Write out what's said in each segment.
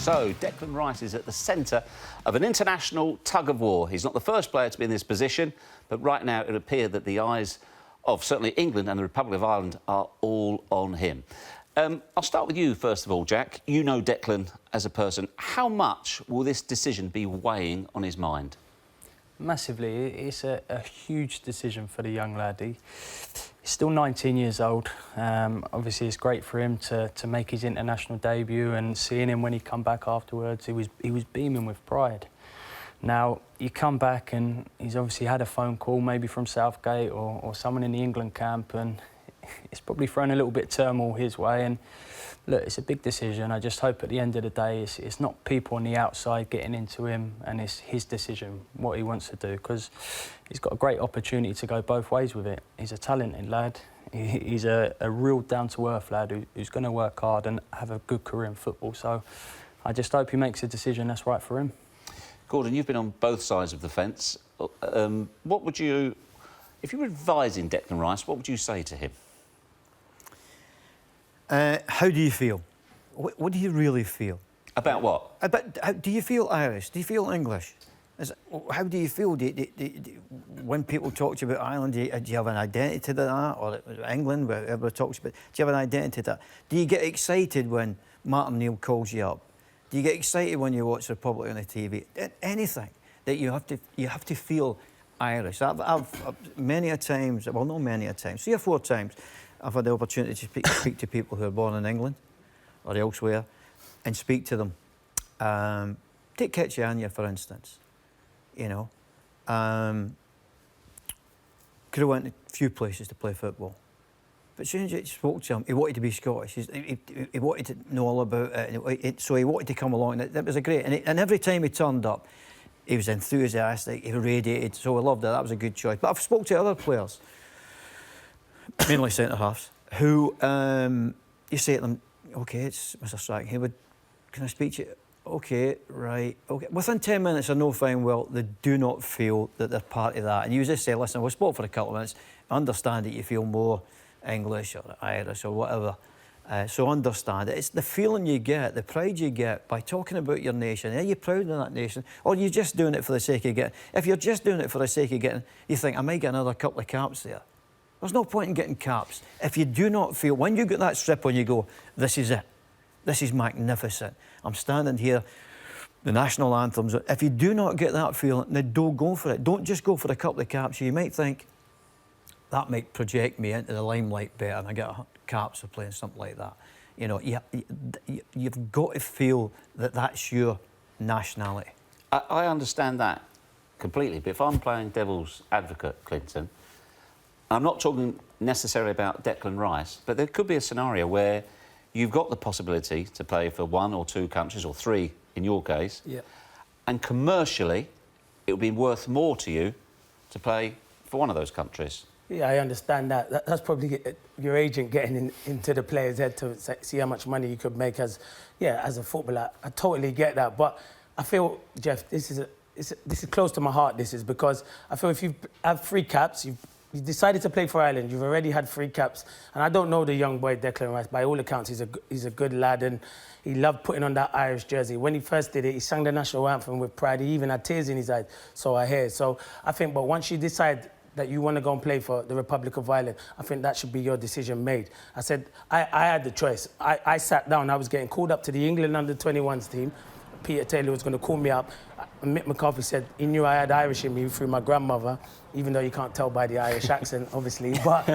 So, Declan Rice is at the centre of an international tug-of-war. He's not the first player to be in this position, but right now it appears that the eyes of certainly England and the Republic of Ireland are all on him. I'll start with you, first of all, Jack. You know Declan as a person. How much will this decision be weighing on his mind? Massively. It's a huge decision for the young lad. He's still 19 years old. Obviously, it's great for him to make his international debut, and seeing him when he come back afterwards, he was beaming with pride. Now, you come back and he's obviously had a phone call, maybe from Southgate or someone in the England camp, and it's probably thrown a little bit of turmoil his way. And look, it's a big decision. I just hope at the end of the day it's not people on the outside getting into him, and it's his decision, what he wants to do, because he's got a great opportunity to go both ways with it. He's a talented lad. He's a real down-to-earth lad who's going to work hard and have a good career in football. So I just hope he makes a decision that's right for him. Gordon, you've been on both sides of the fence. What would you, if you were advising Declan Rice, what would you say to him? How do you feel? What do you really feel? About what? Do you feel Irish? Do you feel English? How do you feel? When people talk to you about Ireland, do you have an identity to that? Or England, wherever talks about, do you have an identity to that? Do you get excited when Martin Neal calls you up? Do you get excited when you watch Republic on the TV? Anything that you have to feel Irish. I've many a times, well, not many a times, 3 or 4 times, I've had the opportunity to speak to people who are born in England or elsewhere and speak to them. Take Ketchianya, for instance. You know, could have went to a few places to play football. But as soon as you spoke to him, he wanted to be Scottish. He wanted to know all about it. So he wanted to come along. That was a great... And every time he turned up, he was enthusiastic, he radiated. So I loved that. That was a good choice. But I've spoke to other players, mainly centre-halves, who you say to them, OK, it's Mr. Strachan, can I speak to you? OK, right, OK. Within 10 minutes, I know fine well they do not feel that they're part of that. And you just say, listen, we spoke for a couple of minutes. I understand that you feel more English or Irish or whatever. So understand it. It's the feeling you get, the pride you get by talking about your nation. Are you proud of that nation? Or are you just doing it for the sake of getting... If you're just doing it for the sake of getting... You think, I might get another couple of caps there. There's no point in getting caps. If you do not feel... When you get that strip on, you go, this is it. This is magnificent. I'm standing here, the national anthems. If you do not get that feeling, then don't go for it. Don't just go for a couple of caps. You might think, that might project me into the limelight better and I get caps for playing something like that. You know, you've got to feel that that's your nationality. I understand that completely, but if I'm playing devil's advocate, Clinton, I'm not talking necessarily about Declan Rice, but there could be a scenario where you've got the possibility to play for 1 or 2 countries, or 3 in your case, and commercially it would be worth more to you to play for one of those countries. Yeah, I understand that. That's probably your agent getting into the player's head to see how much money you could make as a footballer. I totally get that, but I feel, Jeff, this is close to my heart. This is because I feel if you have 3 caps, you decided to play for Ireland. You've already had 3 caps, and I don't know the young boy Declan Rice. By all accounts, he's a good lad, and he loved putting on that Irish jersey. When he first did it, he sang the national anthem with pride. He even had tears in his eyes. So I hear. So I think, but once you decide that you want to go and play for the Republic of Ireland, I think that should be your decision made. I said, I had the choice. I sat down, I was getting called up to the England under-21s team. Peter Taylor was going to call me up. Mick McCarthy said he knew I had Irish in me through my grandmother, even though you can't tell by the Irish accent, obviously. But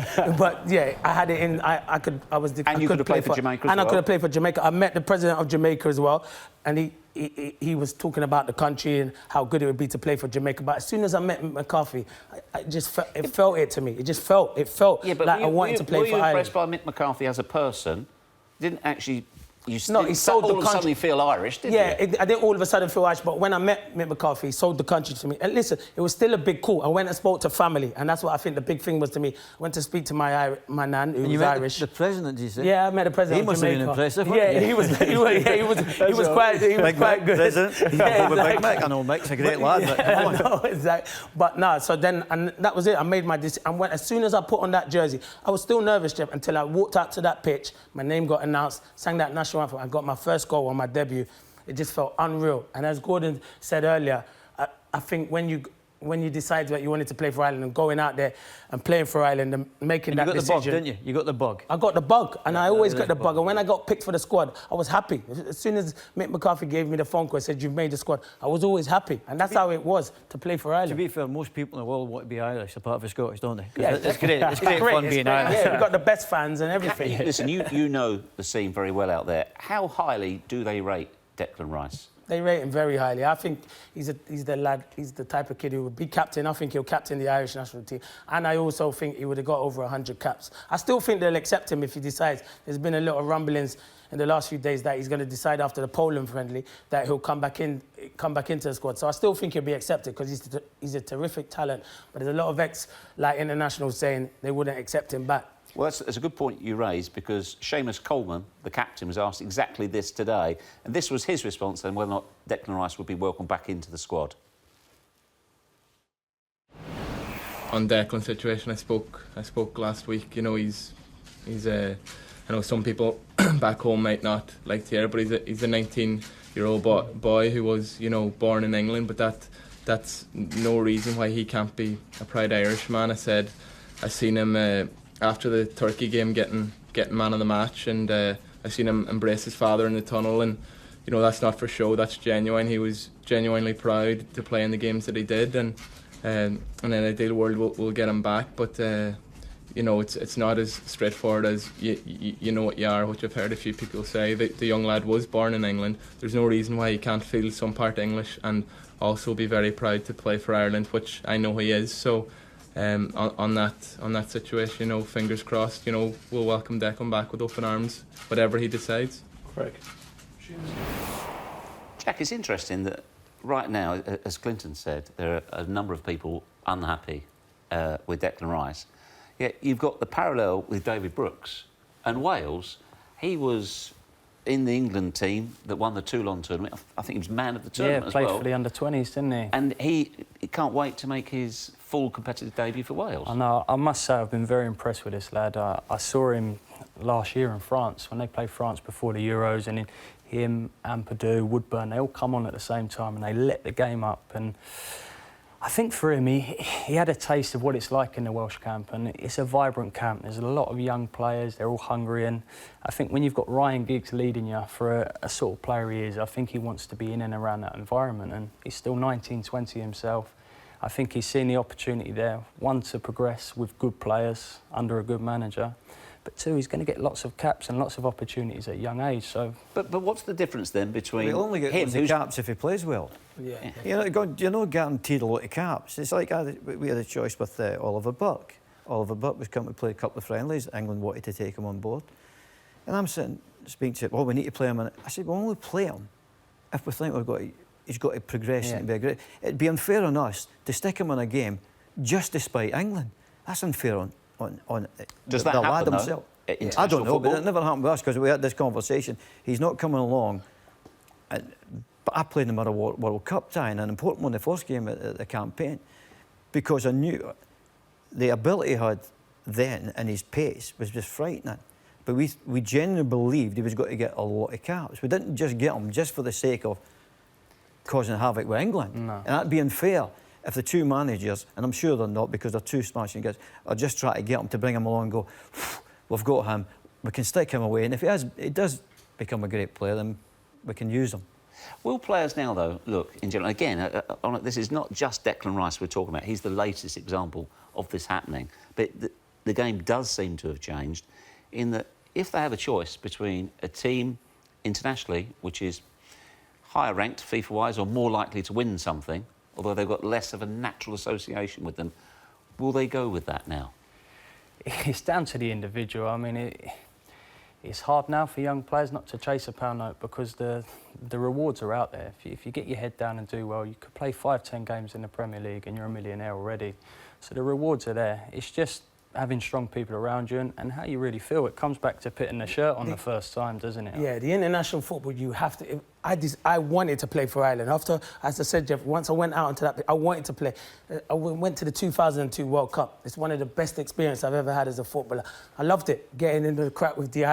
yeah, I had it in. I could have played for Jamaica as well. And I could have played for Jamaica. I met the president of Jamaica as well, and he was talking about the country and how good it would be to play for Jamaica. But as soon as I met Mick McCarthy, it felt it to me. It felt like I wanted to play for Ireland. Were you impressed by Mick McCarthy as a person? Didn't actually... He sold the country. All of a sudden you feel Irish, didn't you? Yeah, I didn't all of a sudden feel Irish, but when I met Mick McCarthy, he sold the country to me. And listen, it was still a big call. I went and spoke to family, and that's what I think the big thing was to me. I went to speak to my nan, who was Irish. The president, you said? Yeah, I met the president of Jamaica. He must have been impressive. Yeah, he was quite good. President. Yeah, Big Mick. I know Mick's a great lad. Yeah, I know, exactly. But no, so then, and that was it. I made my decision. And as soon as I put on that jersey, I was still nervous, Jeff, until I walked out to that pitch. My name got announced, sang that national anthem. I got my first goal on my debut. It just felt unreal. And as Gordon said earlier, I think when you decide that you wanted to play for Ireland and going out there and playing for Ireland and making that decision... You got the bug, didn't you? You got the bug. I got the bug, and I always got the bug. And when I got picked for the squad, I was happy. As soon as Mick McCarthy gave me the phone call and said, you've made the squad, I was always happy. And that's how it was to play for Ireland. To be fair, most people in the world want to be Irish, apart from Scottish, don't they? Yeah, it's great. It's great fun being Irish. Yeah, we've got the best fans and everything. Listen, you know the scene very well out there. How highly do they rate Declan Rice? They rate him very highly. I think he's the lad, he's the type of kid who would be captain. I think he'll captain the Irish national team. And I also think he would have got over 100 caps. I still think they'll accept him if he decides. There's been a lot of rumblings in the last few days that he's going to decide after the Poland friendly that he'll come back into the squad. So I still think he'll be accepted because he's a terrific talent. But there's a lot of internationals saying they wouldn't accept him back. Well, that's a good point you raised, because Seamus Coleman, the captain, was asked exactly this today, and this was his response on whether or not Declan Rice would be welcomed back into the squad. On Declan's situation, I spoke last week. You know, he's I know some people back home might not like to hear it, but he's a 19-year-old boy who was, you know, born in England, but that's no reason why he can't be a proud Irishman. I seen him after the Turkey game getting man of the match, and I seen him embrace his father in the tunnel, and you know, that's not for show, that's genuine. He was genuinely proud to play in the games that he did, and in an ideal world we'll get him back, but you know, it's not as straightforward as you know what you are, which I've heard a few people say. The young lad was born in England. There's no reason why he can't feel some part English and also be very proud to play for Ireland, which I know he is. So on that situation, you know, fingers crossed, you know, we'll welcome Declan back with open arms, whatever he decides. Correct. Jack, it's interesting that right now, as Clinton said, there are a number of people unhappy with Declan Rice. Yet you've got the parallel with David Brooks. And Wales, he was in the England team that won the Toulon tournament. I think he was man of the tournament as well. Yeah, played for the under-20s, didn't he? And he can't wait to make his full competitive debut for Wales. I know. I must say I've been very impressed with this lad. I saw him last year in France when they played France before the Euros, and him, Ampadu, Woodburn, they all come on at the same time and they lit the game up. And I think for him, he had a taste of what it's like in the Welsh camp, and it's a vibrant camp. There's a lot of young players, they're all hungry, and I think when you've got Ryan Giggs leading you for a sort of player he is, I think he wants to be in and around that environment, and he's still 19, 20 himself. I think he's seen the opportunity there, one, to progress with good players under a good manager, but two, he's going to get lots of caps and lots of opportunities at a young age. So, but what's the difference then between he'll only get him, lots of caps if he plays well. Yeah. You're not guaranteed a lot of caps. It's like we had a choice with Oliver Burke. Oliver Burke was coming to play a couple of friendlies. England wanted to take him on board, and I'm sitting speaking to him. Well, we need to play him. And I said, we'll only play him if we think he's got to progress and be great. It'd be unfair on us to stick him in a game just despite England. That's unfair on Does the that lad happen, himself. International I don't know, football? but it never happened with us because we had this conversation. He's not coming along. But I played him at a World Cup tie, and an important one, the first game at the campaign, because I knew the ability he had then and his pace was just frightening. But we genuinely believed he was going to get a lot of caps. We didn't just get him just for the sake of causing havoc with England. No. And that'd be unfair if the two managers, and I'm sure they're not because they're two smashing guys, are just trying to get him to bring him along and go, we've got him, we can stick him away. And if he does become a great player, then we can use him. Will players now, though, look, in general, again, this is not just Declan Rice we're talking about. He's the latest example of this happening. But the game does seem to have changed in that if they have a choice between a team internationally, which is higher ranked FIFA-wise or more likely to win something, although they've got less of a natural association with them, will they go with that now? It's down to the individual. I mean, it's hard now for young players not to chase a pound note because the rewards are out there. If you get your head down and do well, you could play 5-10 games in the Premier League and you're a millionaire already. So the rewards are there. It's just having strong people around you and how you really feel. It comes back to putting the shirt on the first time, doesn't it? Yeah, the international football, you have to... I wanted to play for Ireland. After, as I said, Jeff, once I went out into that, I wanted to play. I went to the 2002 World Cup. It's one of the best experiences I've ever had as a footballer. I loved it, getting into the crack with the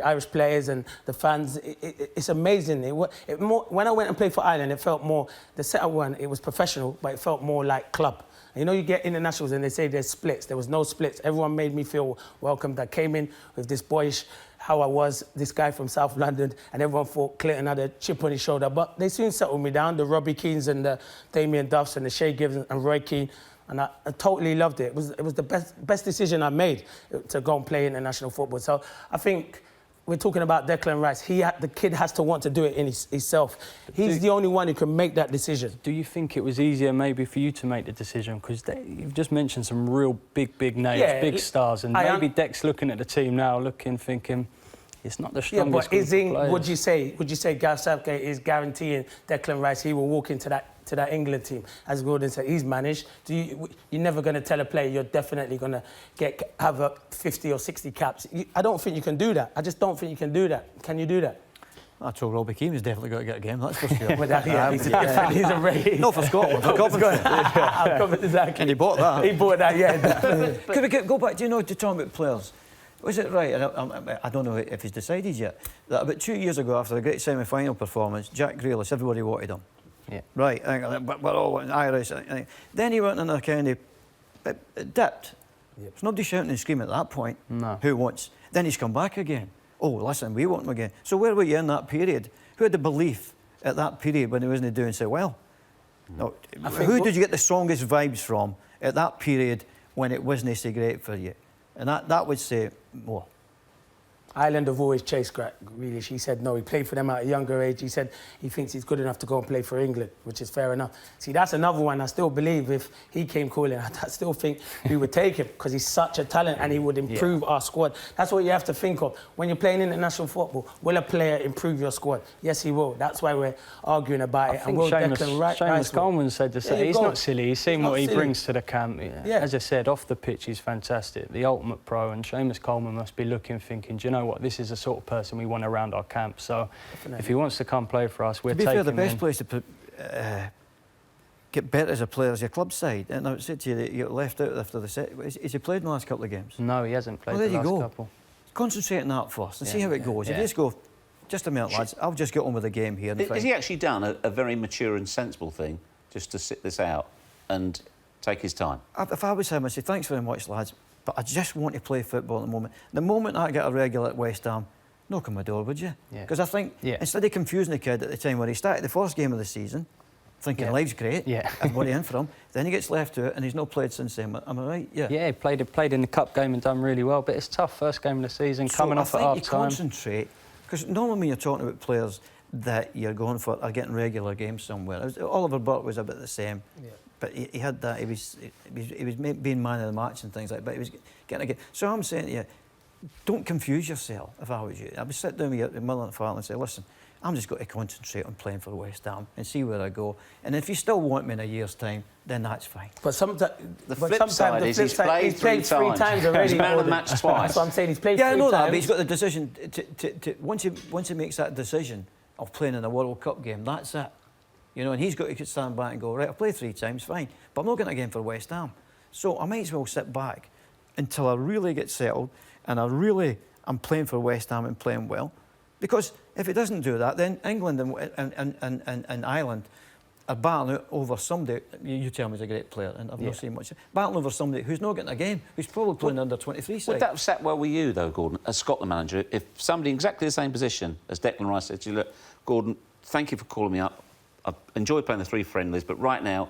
Irish players and the fans. It's amazing. When I went and played for Ireland, it felt more, the setup one, it was professional, but it felt more like club. You know, you get internationals and they say there's splits. There was no splits. Everyone made me feel welcomed. I came in with this boyish, how I was, this guy from South London, and everyone thought Clinton had a chip on his shoulder. But they soon settled me down, the Robbie Keanes and the Damien Duffs and the Shea Gibbs and Roy Keane. And I totally loved it. It was the best decision I made to go and play international football. So I think we're talking about Declan Rice. The kid has to want to do it in himself. He's the only one who can make that decision. Do you think it was easier maybe for you to make the decision? Because you've just mentioned some real big names, big stars, and maybe Dec's looking at the team now, thinking, it's not the strongest group of players. Would you say Gareth Southgate is guaranteeing Declan Rice he will walk into that England team? As Gordon said, he's managed. You're never going to tell a player you're definitely going to have 50 or 60 caps. I don't think you can do that. I just don't think you can do that. Can you do that? I told Robbie Keane he's definitely got to get a game, that's for sure. He's a race. No, for Scotland, for Coventry. Exactly. And he bought that. He bought that, yeah, definitely. Could we go back, to talking about players? Was it right, I don't know if he's decided yet, that about 2 years ago, after a great semi-final performance, Jack Grealish, everybody wanted him. Yeah. Right, we're all Irish. Then he went in a kind of dipped. Yep. There's nobody shouting and screaming at that point. No. Who wants? Then he's come back again. Oh, listen, we want him again. So where were you in that period? Who had the belief at that period when he wasn't doing so well? No. Who did you get the strongest vibes from at that period when it wasn't so great for you? And that would say more. Ireland have always chased Grealish. He said no, he played for them at a younger age. He said he thinks he's good enough to go and play for England, which is fair enough. See, that's another one I still believe if he came calling, I still think we would take him because he's such a talent and he would improve our squad. That's what you have to think of. When you're playing international football, will a player improve your squad? Yes, he will. That's why we're arguing about it. I think Seamus Coleman said the same. He's not silly. He's seen what he brings to the camp. Yeah. As I said, off the pitch, he's fantastic. The ultimate pro, and Seamus Coleman must be thinking, do you know what? This is the sort of person we want around our camp. So if he wants to come play for us, we're taking him. To be fair, the best place to get better as a player is your club side. And I would say to you that you got left out after the set. Has he played in the last couple of games? No, he hasn't played the last couple. Concentrate on that first and see how it goes. If you just go, just a minute, lads, I'll just get on with the game here. Has he actually done a very mature and sensible thing just to sit this out and take his time? If I was him, I'd say, thanks very much, lads, but I just want to play football at the moment. The moment I get a regular at West Ham, knock on my door, would you? Because I think, instead of confusing the kid at the time where he started the first game of the season, thinking life's great, everybody in for him, then he gets left to it and he's not played since then. Am I right? Yeah. Yeah, he played in the cup game and done really well, but it's tough, first game of the season, coming off at half-time. I think you concentrate, because normally when you're talking about players that you're going for are getting regular games somewhere. Oliver Burke was a bit the same. Yeah. But he had that, he was being man of the match and things like that, but he was getting a game. So I'm saying to you, don't confuse yourself if I was you. I would sit down with your mother and father and say, listen, I'm just going to concentrate on playing for West Ham and see where I go. And if you still want me in a year's time, then that's fine. But the flip side is he's played three times already. He's man of the match twice. That's what I'm saying, he's played 3 times. Yeah, I know that, but he's got the decision once he makes that decision of playing in a World Cup game, that's it. You know, and he's got to stand back and go, right, I'll play 3 times, fine, but I'm not getting a game for West Ham. So I might as well sit back until I really get settled and I'm playing for West Ham and playing well. Because if it doesn't do that, then England and Ireland are battling over somebody, you tell me he's a great player, and I've not seen much, battling over somebody who's not getting a game, who's probably playing under 23 side. Would that have sat well with you, though, Gordon, as Scotland manager, if somebody in exactly the same position as Declan Rice said to you, look, Gordon, thank you for calling me up. I enjoy playing the 3 friendlies, but right now,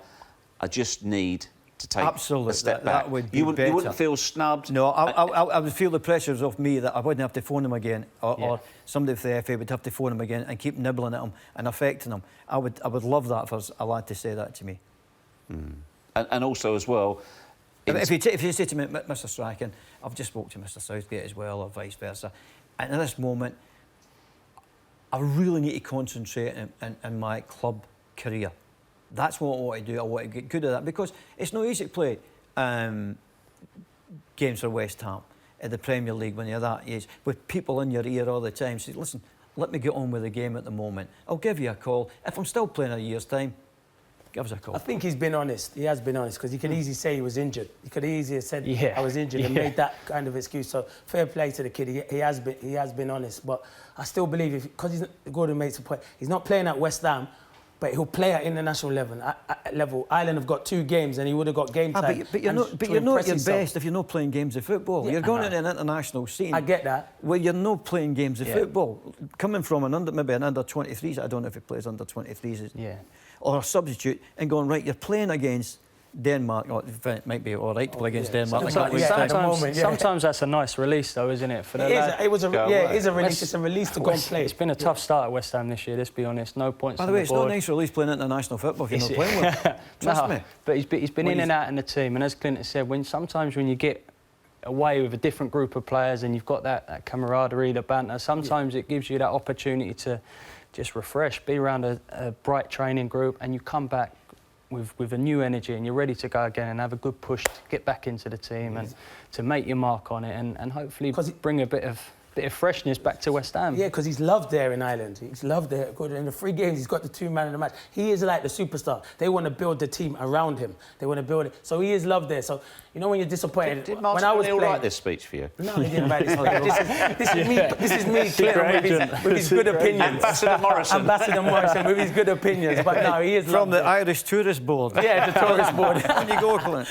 I just need to take a step back. That would be you better. wouldn't feel snubbed? No, I would feel the pressures off me that I wouldn't have to phone him again, or somebody from the FA would have to phone him again and keep nibbling at him and affecting him. I would love that for a lad to say that to me. Mm. And also as well... If you say to me, Mr Strachan, I've just spoke to Mr Southgate as well, or vice versa, and in this moment, I really need to concentrate in my club career. That's what I want to do. I want to get good at that because it's no easy to play games for West Ham in the Premier League when you're that age with people in your ear all the time. Say, listen, let me get on with the game at the moment. I'll give you a call. If I'm still playing in a year's time, give us a call. I think he's been honest. He has been honest because he could easily say he was injured. He could easily have said Yeah. I was injured and made that kind of excuse. So fair play to the kid. He has been honest. But I still believe because Gordon makes a point. He's not playing at West Ham, but he'll play at international level. Ireland have got 2 games and he would have got game time. But you're not at your best if you're not playing games of football. Yeah, you're going into an international scene. I get that. Where you're not playing games of football. Coming from maybe an under 23s, I don't know if he plays under 23s. Yeah. Or a substitute, and going, right, you're playing against Denmark, or it might be all right to play against Denmark. Sometimes that's a nice release, though, isn't it? For the it is a release. It's a release to go and play. It's been a tough start at West Ham this year, let's be honest. No points on the board. By the way, it's not a nice release playing international football if you're not playing well. Trust me. But he's been in and out in the team, and as Clinton said, sometimes when you get away with a different group of players and you've got that camaraderie, the banter, sometimes it gives you that opportunity to just refresh, be around a bright training group, and you come back with a new energy and you're ready to go again and have a good push to get back into the team and to make your mark on it and hopefully bring a bit of freshness back to West Ham. Yeah, because he's loved there in Ireland. He's loved there. In the 3 games, he's got the 2 man of the match. He is like the superstar. They want to build the team around him. They want to build it. So he is loved there. So, you know, when you're disappointed... Did Martin O'Neill write this speech for you? No, he didn't write this speech. This is me, Clinton, with his good opinions. Ambassador Morrison. Ambassador Morrison with his good opinions. But no, he is From the Irish Tourist Board. Yeah, the tourist board. On you go, Clint.